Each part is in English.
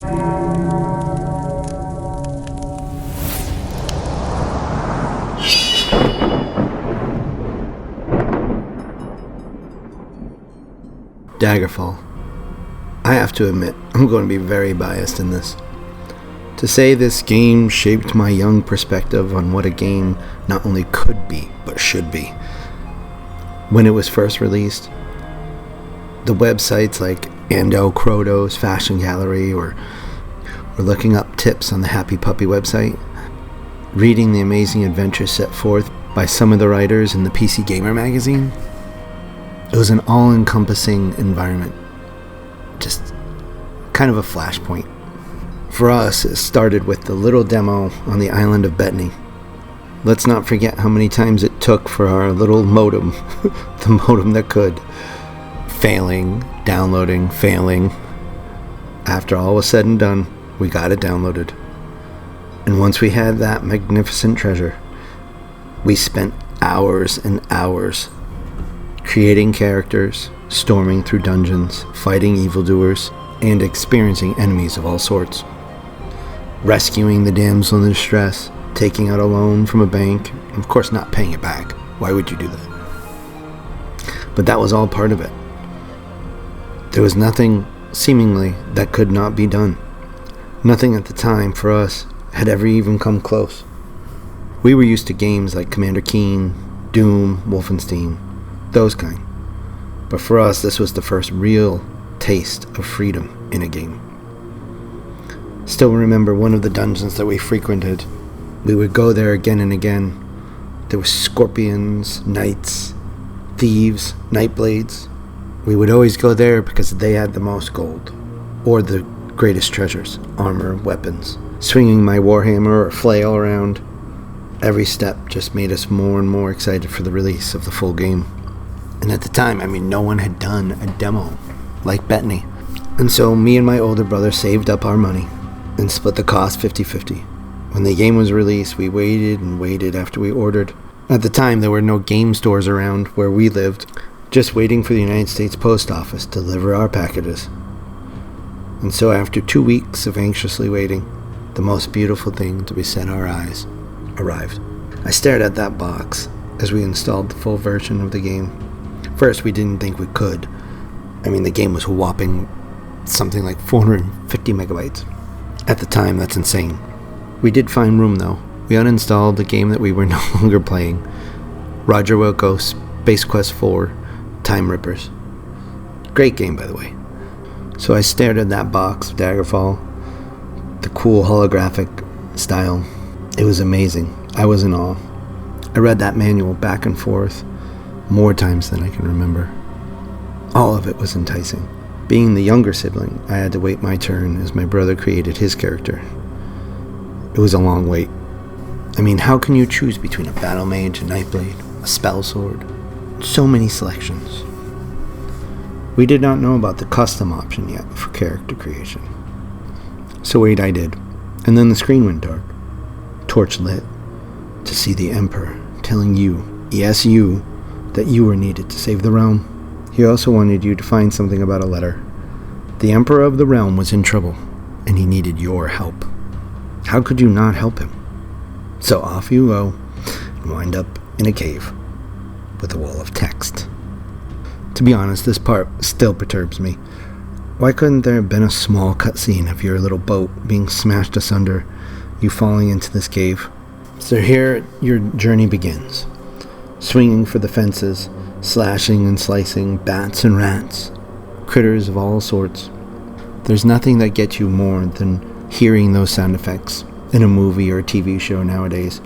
Daggerfall. I have to admit, I'm going to be very biased in this. To say this game shaped my young perspective on what a game not only could be, but should be. When it was first released, the websites like Andel Croto's Fashion Gallery or looking up tips on the Happy Puppy website, reading the amazing adventures set forth by some of the writers in the PC Gamer magazine, it was an all-encompassing environment. Just kind of a flashpoint. For us, it started with the little demo on the island of Bethany. Let's not forget how many times it took for our little modem, the modem that could, failing, downloading, failing. After all was said and done, we got it downloaded. And once we had that magnificent treasure, we spent hours and hours creating characters, storming through dungeons, fighting evildoers, and experiencing enemies of all sorts. Rescuing the damsel in distress, taking out a loan from a bank, and of course not paying it back. Why would you do that? But that was all part of it. There was nothing, seemingly, that could not be done. Nothing at the time, for us, had ever even come close. We were used to games like Commander Keen, Doom, Wolfenstein, those kind. But for us, this was the first real taste of freedom in a game. Still remember one of the dungeons that we frequented. We would go there again and again. There were scorpions, knights, thieves, nightblades. We would always go there because they had the most gold, or the greatest treasures, armor, weapons. Swinging my warhammer or flail around, every step just made us more and more excited for the release of the full game. And at the time, no one had done a demo like Bethany. And so me and my older brother saved up our money and split the cost 50-50. When the game was released, we waited and waited after we ordered. At the time, there were no game stores around where we lived, just waiting for the United States Post Office to deliver our packages. And so after 2 weeks of anxiously waiting, the most beautiful thing to beset our eyes arrived. I stared at that box as we installed the full version of the game. First, we didn't think we could. The game was whopping something like 450 megabytes. At the time, that's insane. We did find room, though. We uninstalled the game that we were no longer playing. Roger Wilco's Space Quest 4, Time Rippers. Great game, by the way. So I stared at that box of Daggerfall, the cool holographic style. It was amazing. I was in awe. I read that manual back and forth more times than I can remember. All of it was enticing. Being the younger sibling, I had to wait my turn as my brother created his character. It was a long wait. How can you choose between a battle mage, a nightblade, a spell sword? So many selections. We did not know about the custom option yet for character creation. So wait, I did. And then the screen went dark. Torch lit. To see the Emperor telling you, yes you, that you were needed to save the realm. He also wanted you to find something about a letter. The Emperor of the realm was in trouble, and he needed your help. How could you not help him? So off you go, and wind up in a cave with a wall of text. To be honest, this part still perturbs me. Why couldn't there have been a small cutscene of your little boat being smashed asunder, you falling into this cave? So here your journey begins. Swinging for the fences, slashing and slicing bats and rats, critters of all sorts. There's nothing that gets you more than hearing those sound effects in a movie or a TV show nowadays,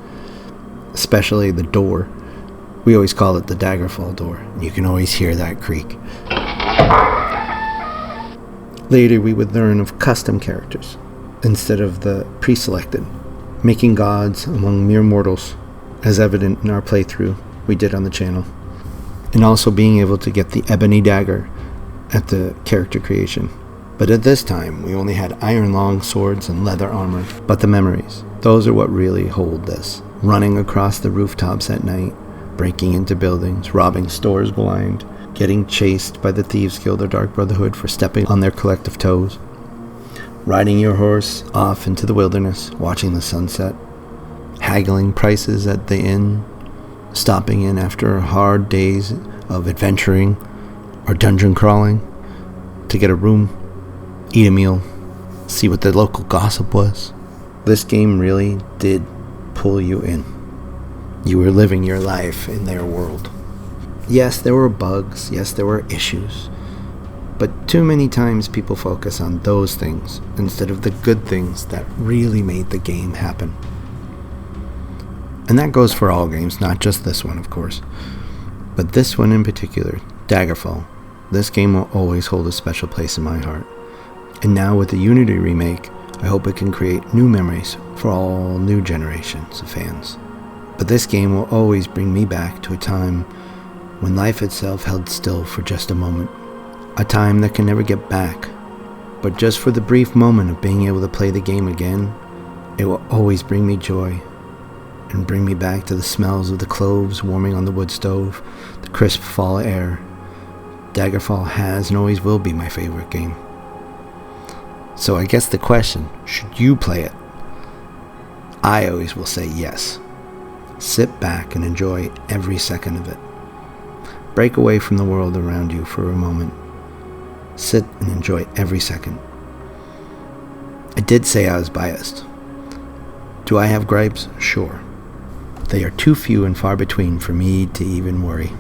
especially the door. We always call it the Daggerfall door, and you can always hear that creak. Later we would learn of custom characters instead of the pre-selected, making gods among mere mortals, as evident in our playthrough we did on the channel, and also being able to get the ebony dagger at the character creation. But at this time, we only had iron long swords and leather armor. But the memories, those are what really hold this. Running across the rooftops at night, breaking into buildings, robbing stores blind, getting chased by the Thieves Guild or Dark Brotherhood for stepping on their collective toes. riding your horse off into the wilderness, watching the sunset, haggling prices at the inn, stopping in after hard days of adventuring or dungeon crawling to get a room, eat a meal, see what the local gossip was. This game really did pull you in. You were living your life in their world. Yes, there were bugs. Yes, there were issues. But too many times people focus on those things instead of the good things that really made the game happen. And that goes for all games, not just this one, of course. But this one in particular, Daggerfall, this game will always hold a special place in my heart. And now with the Unity remake, I hope it can create new memories for all new generations of fans. But this game will always bring me back to a time when life itself held still for just a moment. A time that can never get back. But just for the brief moment of being able to play the game again, it will always bring me joy and bring me back to the smells of the cloves warming on the wood stove, the crisp fall air. Daggerfall has and always will be my favorite game. So I guess the question, should you play it? I always will say yes. Sit back and enjoy every second of it. Break away from the world around you for a moment. Sit and enjoy every second. I did say I was biased. Do I have gripes? Sure. They are too few and far between for me to even worry.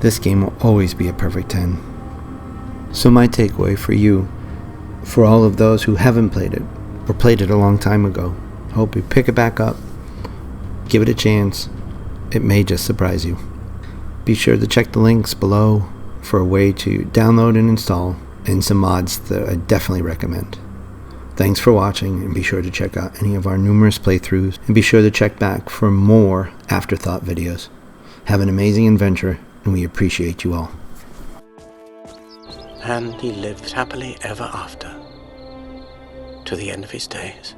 This game will always be a perfect 10. So my takeaway for you, for all of those who haven't played it, or played it a long time ago, I hope you pick it back up, give it a chance. It may just surprise you. Be sure to check the links below for a way to download and install, and some mods that I definitely recommend. Thanks for watching, and be sure to check out any of our numerous playthroughs, and be sure to check back for more Afterthought videos. Have an amazing adventure, and we appreciate you all. And he lived happily ever after, to the end of his days.